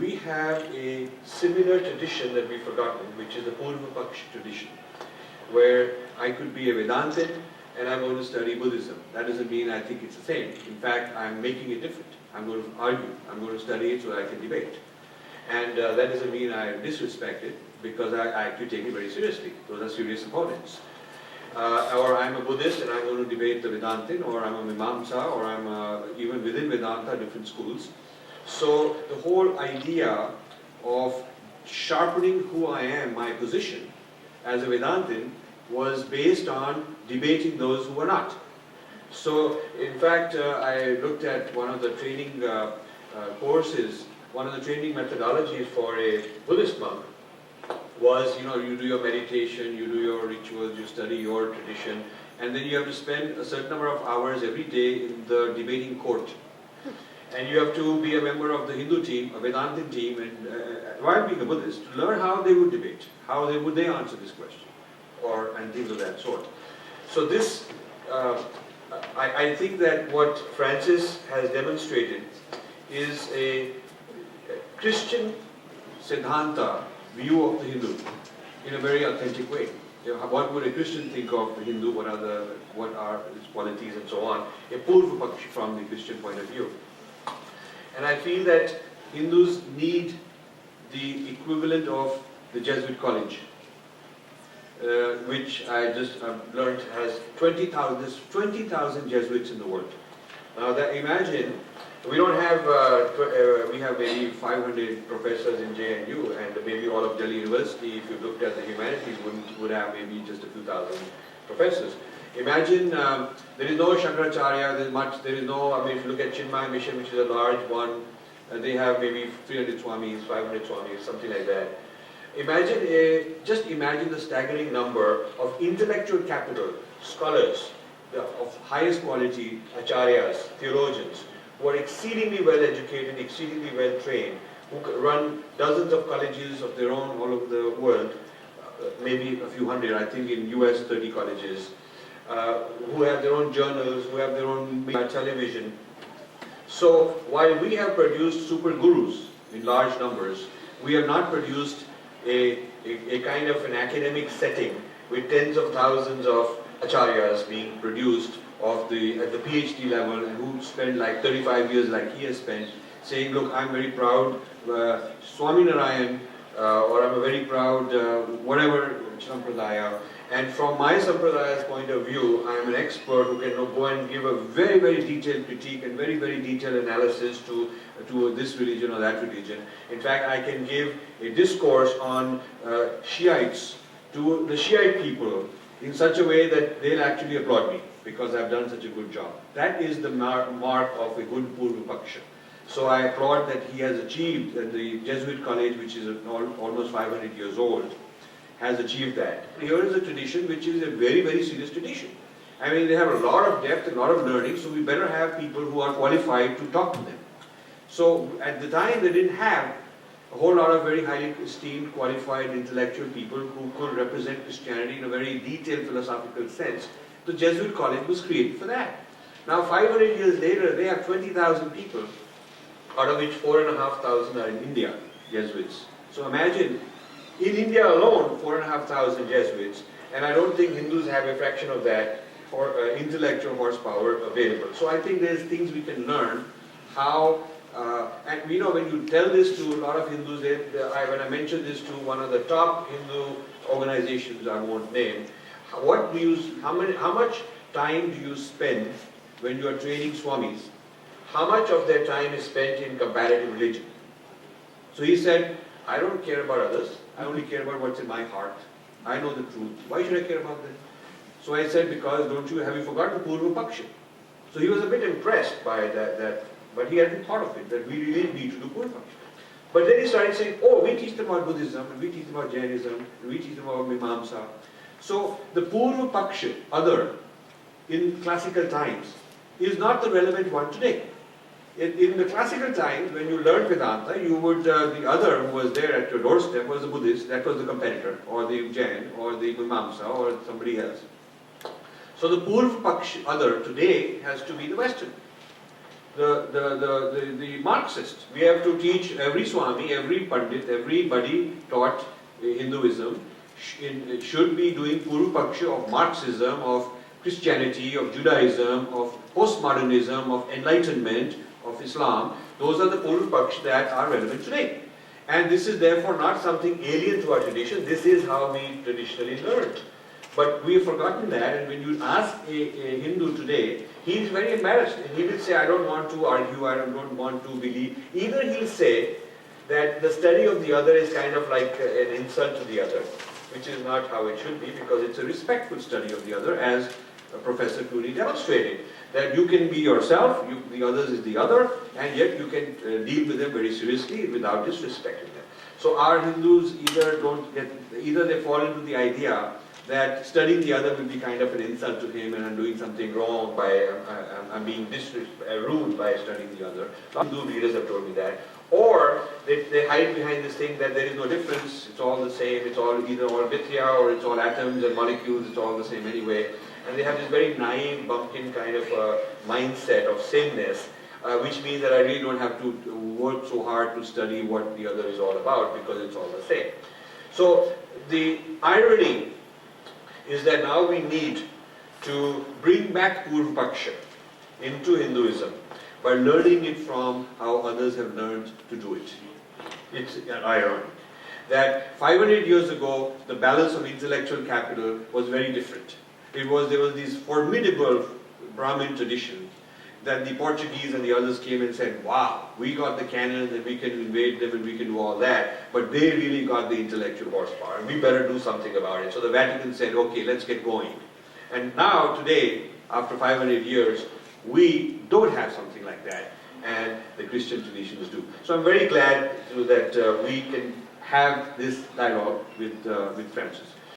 we have a similar tradition that we've forgotten, which is the Purva Paksha tradition, where I could be a Vedantin and I'm going to study Buddhism. That doesn't mean I think it's the same. In fact, I'm making it different. I'm going to argue. I'm going to study it so that I can debate. And that doesn't mean I disrespect it, because I actually take it very seriously. Those are serious opponents. Or I'm a Buddhist and I'm going to debate the Vedantin, or I'm a Mimamsa, or I'm even within Vedanta, different schools. So the whole idea of sharpening who I am, my position as a Vedantin, was based on debating those who were not. So in fact, I looked at one of the training courses, one of the training methodologies for a Buddhist monk was, you do your meditation, you do your rituals, you study your tradition, and then you have to spend a certain number of hours every day in the debating court. And you have to be a member of the Hindu team, a Vedantin team, and while being a Buddhist, to learn how they would debate, how would they answer this question, and things of that sort. So this, I think that what Francis has demonstrated is a Christian Siddhanta view of the Hindu in a very authentic way. What would a Christian think of the Hindu? What are its qualities and so on? A Purva Paksha from the Christian point of view. And I feel that Hindus need the equivalent of the Jesuit college, which I just learned has 20,000 Jesuits in the world. Now imagine, we don't have, we have maybe 500 professors in JNU, and maybe all of Delhi University, if you looked at the humanities, would have maybe just a few thousand professors. Imagine there is no Shankaracharya, there is no, if you look at Chinmaya Mission, which is a large one, they have maybe 300 Swamis, 500 Swamis, something like that. Just imagine the staggering number of intellectual capital, scholars of highest quality, acharyas, theologians, who are exceedingly well educated, exceedingly well trained, who run dozens of colleges of their own all over the world, maybe a few hundred, I think in US 30 colleges, who have their own journals, who have their own television. So while we have produced super gurus in large numbers, we have not produced a kind of an academic setting with tens of thousands of acharyas being produced at the PhD level, and who spend like 35 years like he has spent, saying, look, I'm very proud Swaminarayan, or I'm a very proud whatever Sampradaya, and from my Sampradaya's point of view, I am an expert who can go and give a very, very detailed critique and very, very detailed analysis to this religion or that religion. In fact, I can give a discourse on Shiites to the Shiite people in such a way that they'll actually applaud me, because I've done such a good job. That is the mark of a good Purva Paksha. So I applaud that he has achieved, that the Jesuit college, which is almost 500 years old, has achieved that. Here is a tradition which is a very, very serious tradition. I mean, they have a lot of depth, a lot of learning, so we better have people who are qualified to talk to them. So at the time, they didn't have a whole lot of very highly esteemed, qualified, intellectual people who could represent Christianity in a very detailed philosophical sense. The Jesuit college was created for that. Now 500 years later, they have 20,000 people, out of which 4,500 are in India, Jesuits. So imagine, in India alone, 4,500 Jesuits, and I don't think Hindus have a fraction of that for intellectual horsepower available. So I think there's things we can learn how, and when you tell this to a lot of Hindus, when I mentioned this to one of the top Hindu organizations I won't name, how much time do you spend when you are training Swamis? How much of their time is spent in comparative religion? So he said, I don't care about others, I only care about what's in my heart. I know the truth. Why should I care about that? So I said, because have you forgotten the Purva Paksha? So he was a bit impressed by that, but he hadn't thought of it, that we really need to do Purva Paksha. But then he started saying, oh, we teach them about Buddhism, and we teach them about Jainism, and we teach them about Mimamsa. So the Purva Paksha, other, in classical times, is not the relevant one today. In the classical times, when you learned Vedanta, you would, the other who was there at your doorstep was the Buddhist, that was the competitor, or the Jain, or the Mimamsa, or somebody else. So the Purva Paksha, other, today has to be the Western. the Marxist. We have to teach every Swami, every Pandit, everybody taught Hinduism should be doing Puru Paksha of Marxism, of Christianity, of Judaism, of postmodernism, of enlightenment, of Islam. Those are the Puru Paksha that are relevant today. And this is therefore not something alien to our tradition. This is how we traditionally learned. But we have forgotten that, and when you ask a Hindu today, he is very embarrassed. And he will say, I don't want to argue, I don't want to believe. Either he'll say that the study of the other is kind of like an insult to the other, which is not how it should be, because it's a respectful study of the other, as Professor Turi demonstrated. That you can be yourself, the others is the other, and yet you can deal with them very seriously without disrespecting them. So our Hindus either they fall into the idea that studying the other will be kind of an insult to him and I'm doing something wrong by, I'm being rude by studying the other. Hindu leaders have told me that. Or they hide behind this thing that there is no difference, it's all the same, it's all either all Mithya or it's all atoms and molecules, it's all the same anyway. And they have this very naive, bumpkin kind of mindset of sameness, which means that I really don't have to work so hard to study what the other is all about because it's all the same. So the irony is that now we need to bring back Purva Paksha into Hinduism by learning it from how others have learned to do it. It's ironic that 500 years ago the balance of intellectual capital was very different. There was this formidable Brahmin tradition that the Portuguese and the others came and said, wow, we got the cannons and we can invade them and we can do all that, but they really got the intellectual horsepower and we better do something about it. So the Vatican said, okay, let's get going. And now, today, after 500 years, we don't have something like that, and the Christian traditions do. So I'm very glad that we can have this dialogue with Francis.